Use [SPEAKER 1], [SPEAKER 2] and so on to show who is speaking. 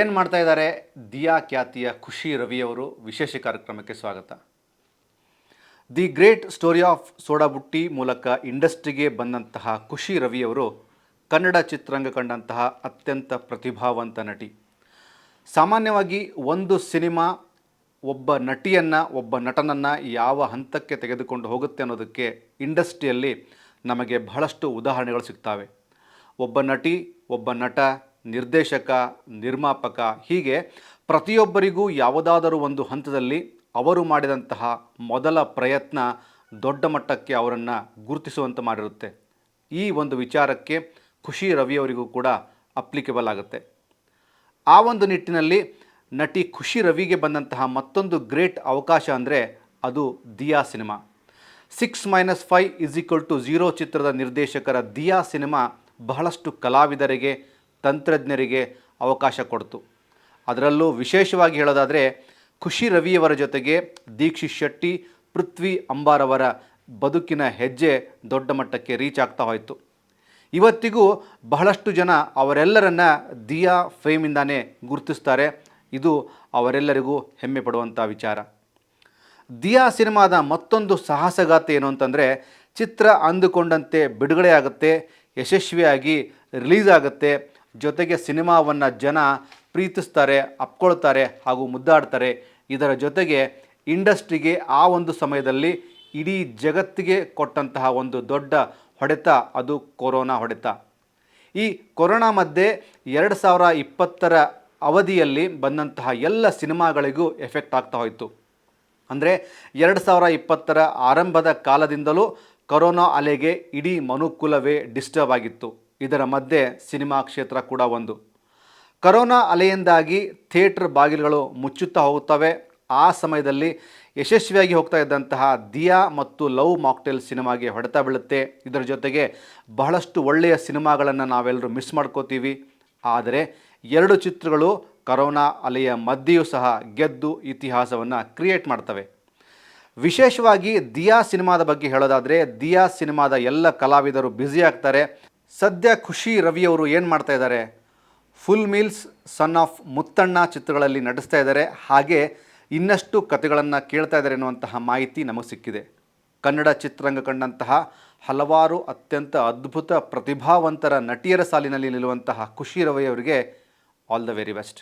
[SPEAKER 1] ಏನು ಮಾಡ್ತಾ ಇದ್ದಾರೆ? ದಿಯಾ ಖ್ಯಾತಿಯ ಖುಷಿ ರವಿಯವರು ವಿಶೇಷ ಕಾರ್ಯಕ್ರಮಕ್ಕೆ ಸ್ವಾಗತ. The great story of soda ಬುಟ್ಟಿ ಮೂಲಕ ಇಂಡಸ್ಟ್ರಿಗೆ ಬಂದಂತಹ ಖುಷಿ ರವಿಯವರು ಕನ್ನಡ ಚಿತ್ರರಂಗ ಕಂಡಂತಹ ಅತ್ಯಂತ ಪ್ರತಿಭಾವಂತ ನಟಿ. ಸಾಮಾನ್ಯವಾಗಿ ಒಂದು ಸಿನಿಮಾ ಒಬ್ಬ ನಟಿಯನ್ನು ಒಬ್ಬ ನಟನನ್ನು ಯಾವ ಹಂತಕ್ಕೆ ತೆಗೆದುಕೊಂಡು ಹೋಗುತ್ತೆ ಅನ್ನೋದಕ್ಕೆ ಇಂಡಸ್ಟ್ರಿಯಲ್ಲಿ ನಮಗೆ ಬಹಳಷ್ಟು ಉದಾಹರಣೆಗಳು ಸಿಗ್ತವೆ. ಒಬ್ಬ ನಟಿ, ಒಬ್ಬ ನಟ, ನಿರ್ದೇಶಕ, ನಿರ್ಮಾಪಕ, ಹೀಗೆ ಪ್ರತಿಯೊಬ್ಬರಿಗೂ ಯಾವುದಾದರೂ ಒಂದು ಹಂತದಲ್ಲಿ ಅವರು ಮಾಡಿದಂತಹ ಮೊದಲ ಪ್ರಯತ್ನ ದೊಡ್ಡ ಮಟ್ಟಕ್ಕೆ ಅವರನ್ನು ಗುರುತಿಸುವಂತೆ ಮಾಡಿರುತ್ತೆ. ಈ ಒಂದು ವಿಚಾರಕ್ಕೆ ಖುಷಿ ರವಿಯವರಿಗೂ ಕೂಡ ಅಪ್ಲಿಕೇಬಲ್ ಆಗುತ್ತೆ. ಆ ಒಂದು ನಿಟ್ಟಿನಲ್ಲಿ ನಟಿ ಖುಷಿ ರವಿಗೆ ಬಂದಂತಹ ಮತ್ತೊಂದು ಗ್ರೇಟ್ ಅವಕಾಶ ಅಂದರೆ ಅದು ದಿಯಾ ಸಿನಿಮಾ. 6-5 = 0 ಚಿತ್ರದ ನಿರ್ದೇಶಕರ ದಿಯಾ ಸಿನಿಮಾ ಬಹಳಷ್ಟು ಕಲಾವಿದರಿಗೆ, ತಂತ್ರಜ್ಞರಿಗೆ ಅವಕಾಶ ಕೊಡ್ತು. ಅದರಲ್ಲೂ ವಿಶೇಷವಾಗಿ ಹೇಳೋದಾದರೆ ಖುಷಿ ರವಿಯವರ ಜೊತೆಗೆ ದೀಕ್ಷಿತ್ ಶೆಟ್ಟಿ, ಪೃಥ್ವಿ ಅಂಬಾರವರ ಬದುಕಿನ ಹೆಜ್ಜೆ ದೊಡ್ಡ ಮಟ್ಟಕ್ಕೆ ರೀಚ್ ಆಗ್ತಾ ಹೋಯಿತು. ಇವತ್ತಿಗೂ ಬಹಳಷ್ಟು ಜನ ಅವರೆಲ್ಲರನ್ನ ದಿಯಾ ಫೇಮಿಂದಾನೇ ಗುರುತಿಸ್ತಾರೆ. ಇದು ಅವರೆಲ್ಲರಿಗೂ ಹೆಮ್ಮೆ ಪಡುವಂಥ ವಿಚಾರ. ದಿಯಾ ಸಿನಿಮಾದ ಮತ್ತೊಂದು ಸಾಹಸಗಾಥೆ ಏನು ಅಂತಂದರೆ, ಚಿತ್ರ ಅಂದುಕೊಂಡಂತೆ ಬಿಡುಗಡೆ ಆಗುತ್ತೆ, ಯಶಸ್ವಿಯಾಗಿ ರಿಲೀಸ್ ಆಗುತ್ತೆ, ಜೊತೆಗೆ ಸಿನಿಮಾವನ್ನು ಜನ ಪ್ರೀತಿಸ್ತಾರೆ, ಅಪ್ಕೊಳ್ತಾರೆ ಹಾಗೂ ಮುದ್ದಾಡ್ತಾರೆ. ಇದರ ಜೊತೆಗೆ ಇಂಡಸ್ಟ್ರಿಗೆ ಆ ಒಂದು ಸಮಯದಲ್ಲಿ ಇಡೀ ಜಗತ್ತಿಗೆ ಕೊಟ್ಟಂತಹ ಒಂದು ದೊಡ್ಡ ಹೊಡೆತ ಅದು ಕೊರೋನಾ ಹೊಡೆತ. ಈ ಕೊರೋನಾ ಮಧ್ಯೆ 2020ರ ಅವಧಿಯಲ್ಲಿ ಬಂದಂತಹ ಎಲ್ಲ ಸಿನಿಮಾಗಳಿಗೂ ಎಫೆಕ್ಟ್ ಆಗ್ತಾ ಹೋಯಿತು. ಅಂದರೆ 2020ರ ಆರಂಭದ ಕಾಲದಿಂದಲೂ ಕೊರೋನಾ ಅಲೆಗೆ ಇಡೀ ಮನುಕುಲವೇ ಡಿಸ್ಟರ್ಬ್ ಆಗಿತ್ತು. ಇದರ ಮಧ್ಯೆ ಸಿನಿಮಾ ಕ್ಷೇತ್ರ ಕೂಡ ಒಂದು. ಕೊರೋನಾ ಅಲೆಯಿಂದಾಗಿ ಥಿಯೇಟರ್ ಬಾಗಿಲುಗಳು ಮುಚ್ಚುತ್ತಾ ಹೋಗುತ್ತವೆ. ಆ ಸಮಯದಲ್ಲಿ ಯಶಸ್ವಿಯಾಗಿ ಹೋಗ್ತಾ ಇದ್ದಂತಹ ದಿಯಾ ಮತ್ತು ಲವ್ ಮಾಕ್ಟೇಲ್ ಸಿನಿಮಾಗೆ ಹೊಡೆತ ಬೀಳುತ್ತೆ. ಇದರ ಜೊತೆಗೆ ಬಹಳಷ್ಟು ಒಳ್ಳೆಯ ಸಿನಿಮಾಗಳನ್ನು ನಾವೆಲ್ಲರೂ ಮಿಸ್ ಮಾಡ್ಕೋತೀವಿ. ಆದರೆ 2 ಚಿತ್ರಗಳು ಕೊರೋನಾ ಅಲೆಯ ಮಧ್ಯೆಯೂ ಸಹ ಗೆದ್ದು ಇತಿಹಾಸವನ್ನು ಕ್ರಿಯೇಟ್ ಮಾಡ್ತವೆ. ವಿಶೇಷವಾಗಿ ದಿಯಾ ಸಿನಿಮಾದ ಬಗ್ಗೆ ಹೇಳೋದಾದರೆ, ದಿಯಾ ಸಿನಿಮಾದ ಎಲ್ಲ ಕಲಾವಿದರು ಬ್ಯುಸಿ ಆಗ್ತಾರೆ. ಸದ್ಯ ಖುಷಿ ರವಿಯವರು ಏನು ಮಾಡ್ತಾ ಇದ್ದಾರೆ? Full meals, son of Muttanna ಚಿತ್ರಗಳಲ್ಲಿ ನಟಿಸ್ತಾ ಇದ್ದಾರೆ. ಹಾಗೆ ಇನ್ನಷ್ಟು ಕಥೆಗಳನ್ನು ಕೇಳ್ತಾ ಇದ್ದಾರೆ ಎನ್ನುವಂತಹ ಮಾಹಿತಿ ನಮಗೆ ಸಿಕ್ಕಿದೆ. ಕನ್ನಡ ಚಿತ್ರರಂಗ ಕಂಡಂತಹ ಹಲವಾರು ಅತ್ಯಂತ ಅದ್ಭುತ ಪ್ರತಿಭಾವಂತರ ನಟಿಯರ ಸಾಲಿನಲ್ಲಿ ನಿಲ್ಲುವಂತಹ ಖುಷಿ ರವಿಯವರಿಗೆ ಆಲ್ ದ ವೆರಿ ಬೆಸ್ಟ್.